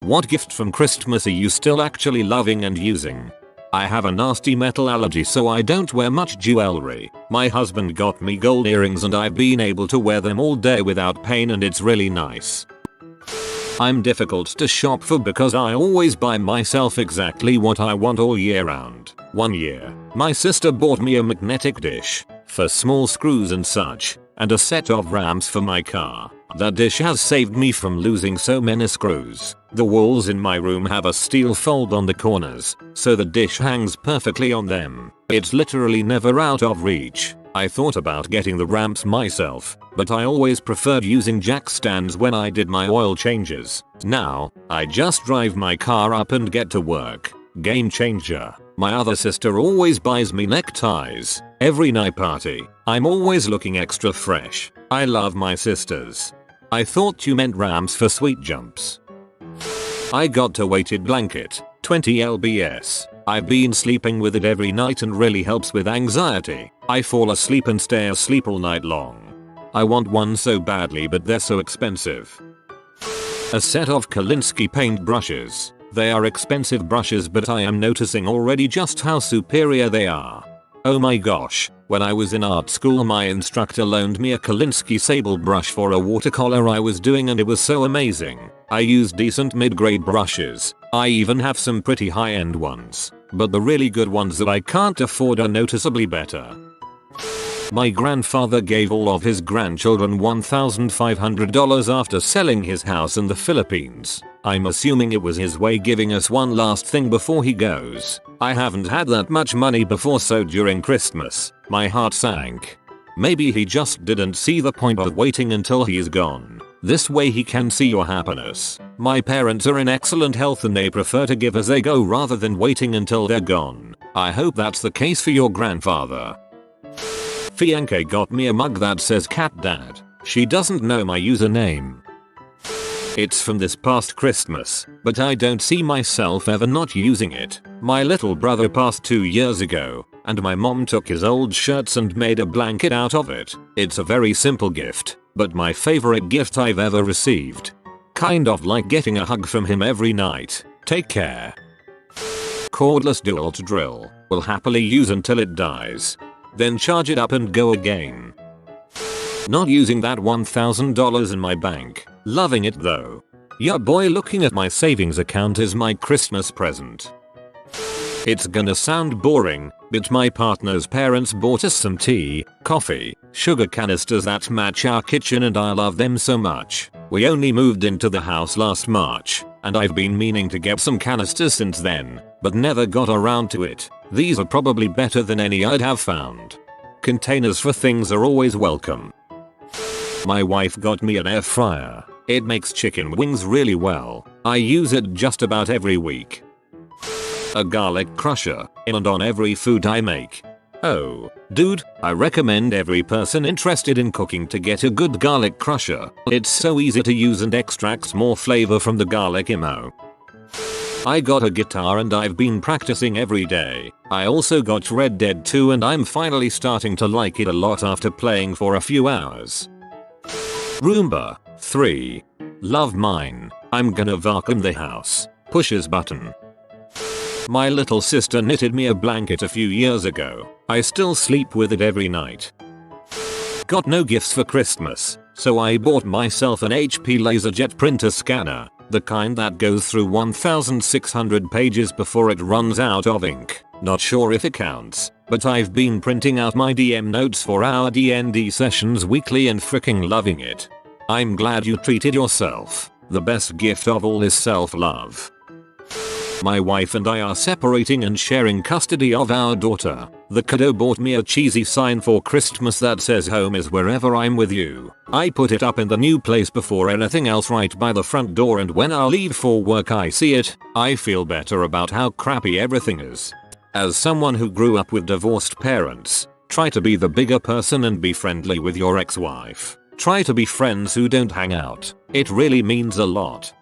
What gift from Christmas are you still actually loving and using? I have a nasty metal allergy, so I don't wear much jewelry. My husband got me gold earrings and I've been able to wear them all day without pain, and it's really nice. I'm difficult to shop for because I always buy myself exactly what I want all year round. One year, my sister bought me a magnetic dish for small screws and such, and a set of ramps for my car. That dish has saved me from losing so many screws. The walls in my room have a steel fold on the corners, so the dish hangs perfectly on them. It's literally never out of reach. I thought about getting the ramps myself, but I always preferred using jack stands when I did my oil changes. Now, I just drive my car up and get to work. Game changer. My other sister always buys me neckties. Every night party, I'm always looking extra fresh. I love my sisters. I thought you meant ramps for sweet jumps. I got a weighted blanket, 20 lbs. I've been sleeping with it every night and really helps with anxiety. I fall asleep and stay asleep all night long. I want one so badly, but they're so expensive. A set of Kolinsky paint brushes. They are expensive brushes, but I am noticing already just how superior they are. Oh my gosh, when I was in art school my instructor loaned me a Kolinsky sable brush for a watercolor I was doing, and it was so amazing. I use decent mid-grade brushes. I even have some pretty high-end ones, but the really good ones that I can't afford are noticeably better. My grandfather gave all of his grandchildren $1,500 after selling his house in the Philippines. I'm assuming it was his way giving us one last thing before he goes. I haven't had that much money before, so during Christmas, my heart sank. Maybe he just didn't see the point of waiting until he's gone. This way he can see your happiness. My parents are in excellent health and they prefer to give as they go rather than waiting until they're gone. I hope that's the case for your grandfather. Fianca got me a mug that says Cat Dad. She doesn't know my username. It's from this past Christmas, but I don't see myself ever not using it. My little brother passed 2 years ago, and my mom took his old shirts and made a blanket out of it. It's a very simple gift, but my favorite gift I've ever received. Kind of like getting a hug from him every night. Take care. Cordless DeWalt drill. Will happily use until it dies. Then charge it up and go again. Not using that $1,000 in my bank. Loving it though. Yeah boy, looking at my savings account is my Christmas present. It's gonna sound boring, but my partner's parents bought us some tea, coffee, sugar canisters that match our kitchen, and I love them so much. We only moved into the house last March, and I've been meaning to get some canisters since then, but never got around to it. These are probably better than any I'd have found. Containers for things are always welcome. My wife got me an air fryer. It makes chicken wings really well. I use it just about every week. A garlic crusher in and on every food I make. Oh, dude, I recommend every person interested in cooking to get a good garlic crusher. It's so easy to use and extracts more flavor from the garlic ammo. I got a guitar and I've been practicing every day. I also got Red Dead 2 and I'm finally starting to like it a lot after playing for a few hours. Roomba 3. Love mine. I'm gonna vacuum the house. Pushes button. My little sister knitted me a blanket a few years ago. I still sleep with it every night. Got no gifts for Christmas, so I bought myself an HP LaserJet printer scanner. The kind that goes through 1,600 pages before it runs out of ink. Not sure if it counts, but I've been printing out my DM notes for our D&D sessions weekly and freaking loving it. I'm glad you treated yourself. The best gift of all is self-love. My wife and I are separating and sharing custody of our daughter. The kiddo bought me a cheesy sign for Christmas that says home is wherever I'm with you. I put it up in the new place before anything else right by the front door, and when I leave for work I see it. I feel better about how crappy everything is. As someone who grew up with divorced parents, try to be the bigger person and be friendly with your ex-wife. Try to be friends who don't hang out. It really means a lot.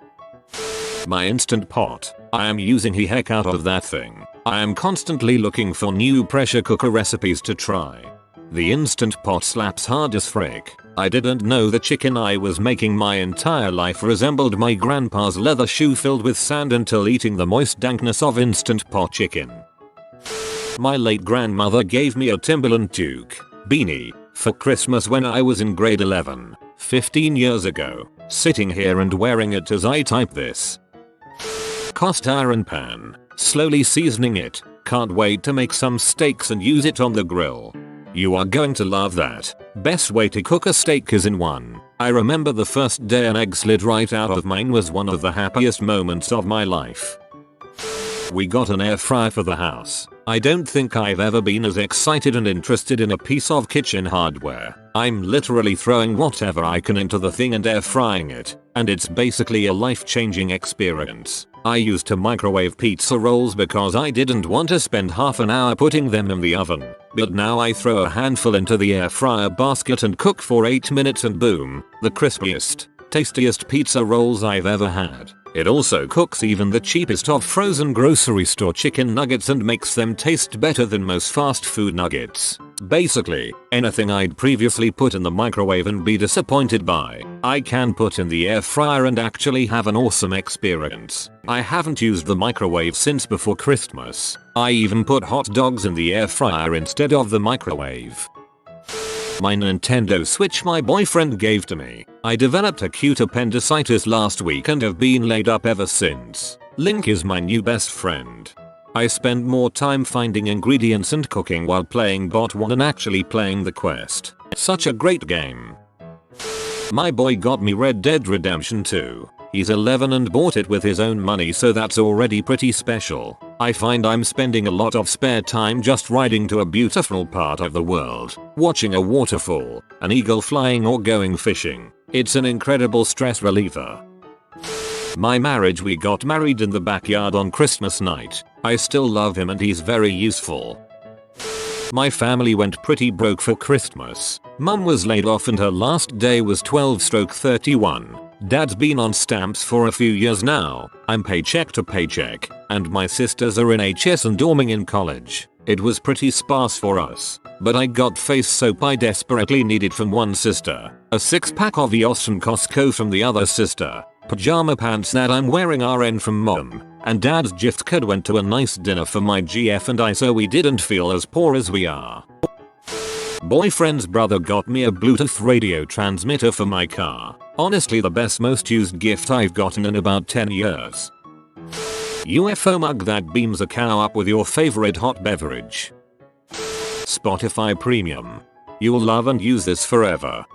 My Instant Pot. I am using the heck out of that thing. I am constantly looking for new pressure cooker recipes to try. The Instant Pot slaps hard as frick. I didn't know the chicken I was making my entire life resembled my grandpa's leather shoe filled with sand until eating the moist dankness of Instant Pot chicken. My late grandmother gave me a Timberland toque beanie for Christmas when I was in grade 11, 15 years ago, sitting here and wearing it as I type this. Cast iron pan, slowly seasoning it, can't wait to make some steaks and use it on the grill. You are going to love that. Best way to cook a steak is in one. I remember the first day an egg slid right out of mine was one of the happiest moments of my life. We got an air fryer for the house. I don't think I've ever been as excited and interested in a piece of kitchen hardware. I'm literally throwing whatever I can into the thing and air frying it, and it's basically a life-changing experience. I used to microwave pizza rolls because I didn't want to spend half an hour putting them in the oven, but now I throw a handful into the air fryer basket and cook for 8 minutes and boom, the crispiest, tastiest pizza rolls I've ever had. It also cooks even the cheapest of frozen grocery store chicken nuggets and makes them taste better than most fast food nuggets. Basically, anything I'd previously put in the microwave and be disappointed by, I can put in the air fryer and actually have an awesome experience. I haven't used the microwave since before Christmas. I even put hot dogs in the air fryer instead of the microwave. My Nintendo Switch my boyfriend gave to me. I developed acute appendicitis last week and have been laid up ever since. Link is my new best friend. I spend more time finding ingredients and cooking while playing Bot 1 than actually playing the quest. Such a great game. My boy got me Red Dead Redemption 2. He's 11 and bought it with his own money, so that's already pretty special. I find I'm spending a lot of spare time just riding to a beautiful part of the world, watching a waterfall, an eagle flying or going fishing. It's an incredible stress reliever. My marriage, we got married in the backyard on Christmas night. I still love him and he's very useful. My family went pretty broke for Christmas. Mum was laid off and her last day was 12/31. Dad's been on stamps for a few years now. I'm paycheck to paycheck, and my sisters are in HS and dorming in college. It was pretty sparse for us, but I got face soap I desperately needed from one sister, a 6-pack of EOS and Costco from the other sister, pajama pants that I'm wearing RN from mom, and dad's gift card went to a nice dinner for my GF and I, so we didn't feel as poor as we are. Boyfriend's brother got me a Bluetooth radio transmitter for my car. Honestly the best most used gift I've gotten in about 10 years. UFO mug that beams a cow up with your favorite hot beverage. Spotify Premium. You'll love and use this forever.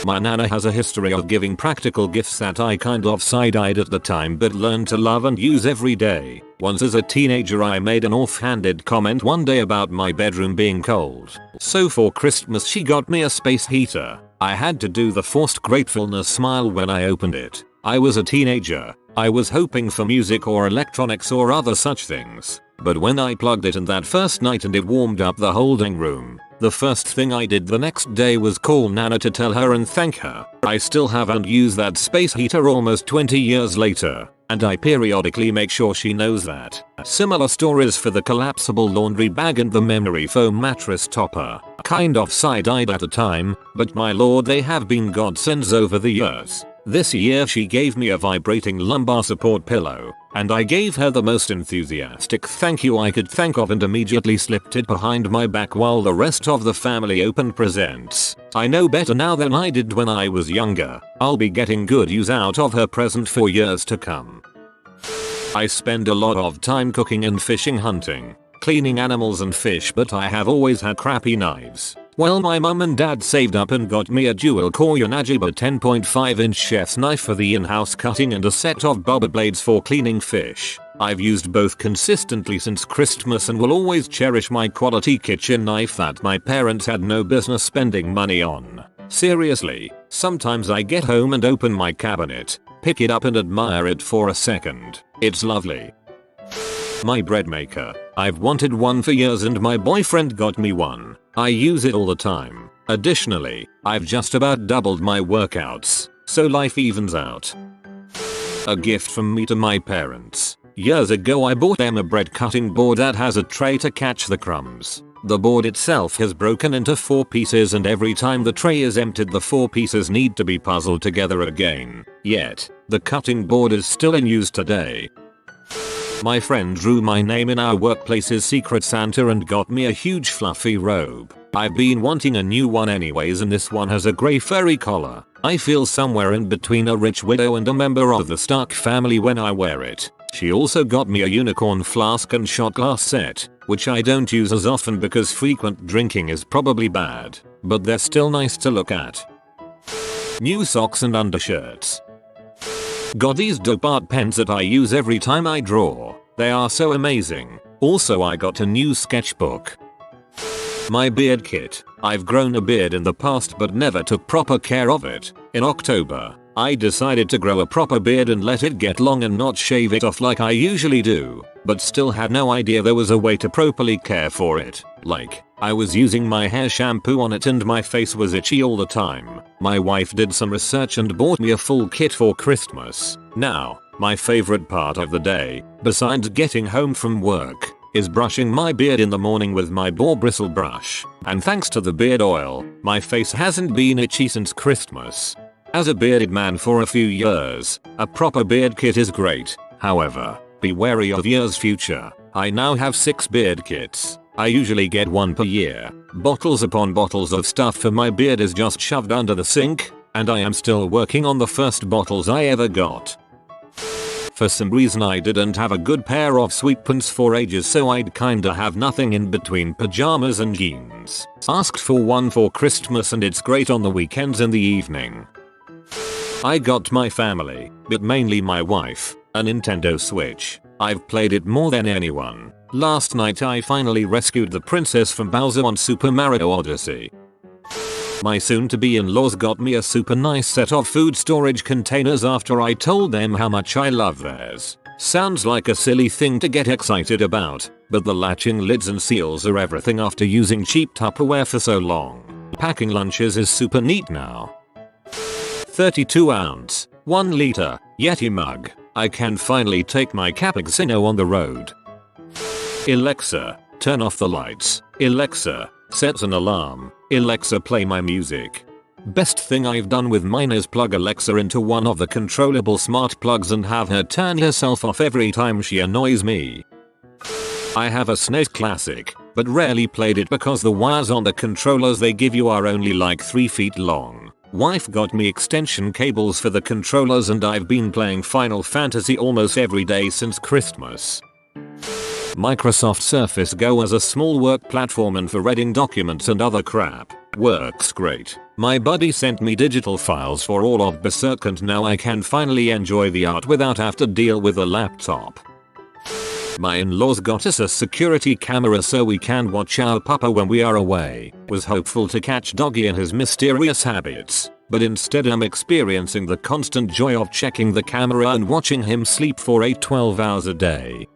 My nana has a history of giving practical gifts that I kind of side-eyed at the time but learned to love and use every day. Once as a teenager I made an offhanded comment one day about my bedroom being cold. So for Christmas she got me a space heater. I had to do the forced gratefulness smile when I opened it. I was a teenager. I was hoping for music or electronics or other such things. But when I plugged it in that first night and it warmed up the holding room, the first thing I did the next day was call Nana to tell her and thank her. I still haven't used that space heater almost 20 years later, and I periodically make sure she knows that. Similar stories for the collapsible laundry bag and the memory foam mattress topper. Kind of side-eyed at the time, but my lord they have been godsends over the years. This year she gave me a vibrating lumbar support pillow, and I gave her the most enthusiastic thank you I could think of and immediately slipped it behind my back while the rest of the family opened presents. I know better now than I did when I was younger. I'll be getting good use out of her present for years to come. I spend a lot of time cooking and fishing, hunting, cleaning animals and fish, but I have always had crappy knives. Well, my mum and dad saved up and got me a dual-core Yonajiba 10.5-inch chef's knife for the in-house cutting and a set of bobber blades for cleaning fish. I've used both consistently since Christmas and will always cherish my quality kitchen knife that my parents had no business spending money on. Seriously, sometimes I get home and open my cabinet, pick it up and admire it for a second. It's lovely. My bread maker. I've wanted one for years and my boyfriend got me one. I use it all the time. Additionally, I've just about doubled my workouts, so life evens out. A gift from me to my parents. Years ago I bought them a bread cutting board that has a tray to catch the crumbs. The board itself has broken into 4 pieces and every time the tray is emptied the 4 pieces need to be puzzled together again. Yet, the cutting board is still in use today. My friend drew my name in our workplace's Secret Santa and got me a huge fluffy robe. I've been wanting a new one anyways and this one has a grey furry collar. I feel somewhere in between a rich widow and a member of the Stark family when I wear it. She also got me a unicorn flask and shot glass set, which I don't use as often because frequent drinking is probably bad, but they're still nice to look at. New socks and undershirts. Got these dope art pens that I use every time I draw. They are so amazing. Also I got a new sketchbook. My beard kit. I've grown a beard in the past but never took proper care of it. In October, I decided to grow a proper beard and let it get long and not shave it off like I usually do, but still had no idea there was a way to properly care for it. Like, I was using my hair shampoo on it and my face was itchy all the time. My wife did some research and bought me a full kit for Christmas. Now, my favorite part of the day, besides getting home from work, is brushing my beard in the morning with my boar bristle brush. And thanks to the beard oil, my face hasn't been itchy since Christmas. As a bearded man for a few years, a proper beard kit is great. However, be wary of years future. I now have 6 beard kits. I usually get one per year. Bottles upon bottles of stuff for my beard is just shoved under the sink, and I am still working on the first bottles I ever got. For some reason I didn't have a good pair of sweatpants for ages so I'd kinda have nothing in between pajamas and jeans. Asked for one for Christmas and it's great on the weekends in the evening. I got my family, but mainly my wife, a Nintendo Switch. I've played it more than anyone. Last night I finally rescued the princess from Bowser on Super Mario Odyssey. My soon-to-be in-laws got me a super nice set of food storage containers after I told them how much I love theirs. Sounds like a silly thing to get excited about, but the latching lids and seals are everything after using cheap Tupperware for so long. Packing lunches is super neat now. 32 ounce, 1 liter, Yeti mug. I can finally take my cappuccino on the road. Alexa, turn off the lights. Alexa, set an alarm. Alexa, play my music. Best thing I've done with mine is plug Alexa into one of the controllable smart plugs and have her turn herself off every time she annoys me. I have a SNES Classic, but rarely played it because the wires on the controllers they give you are only like 3 feet long. Wife got me extension cables for the controllers and I've been playing Final Fantasy almost every day since Christmas. Microsoft Surface Go as a small work platform and for reading documents and other crap. Works great. My buddy sent me digital files for all of Berserk and now I can finally enjoy the art without have to deal with a laptop. My in-laws got us a security camera so we can watch our puppa when we are away. Was hopeful to catch Doggy in his mysterious habits, but instead I'm experiencing the constant joy of checking the camera and watching him sleep for 12 hours a day.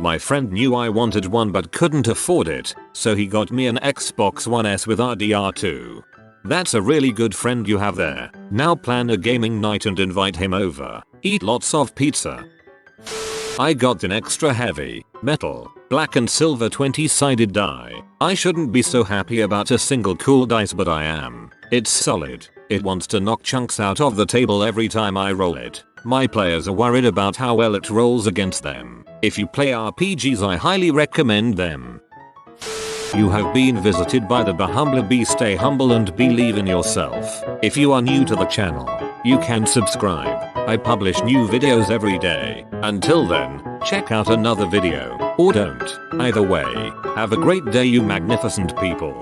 My friend knew I wanted one but couldn't afford it, so he got me an Xbox One S with RDR2. That's a really good friend you have there. Now plan a gaming night and invite him over. Eat lots of pizza. I got an extra heavy, metal, black and silver 20-sided die. I shouldn't be so happy about a single cool dice but I am. It's solid. It wants to knock chunks out of the table every time I roll it. My players are worried about how well it rolls against them. If you play RPGs I highly recommend them. You have been visited by the Bahumbler Bee. Stay humble and believe in yourself. If you are new to the channel, you can subscribe. I publish new videos every day. Until then, check out another video, or don't. Either way, have a great day you magnificent people.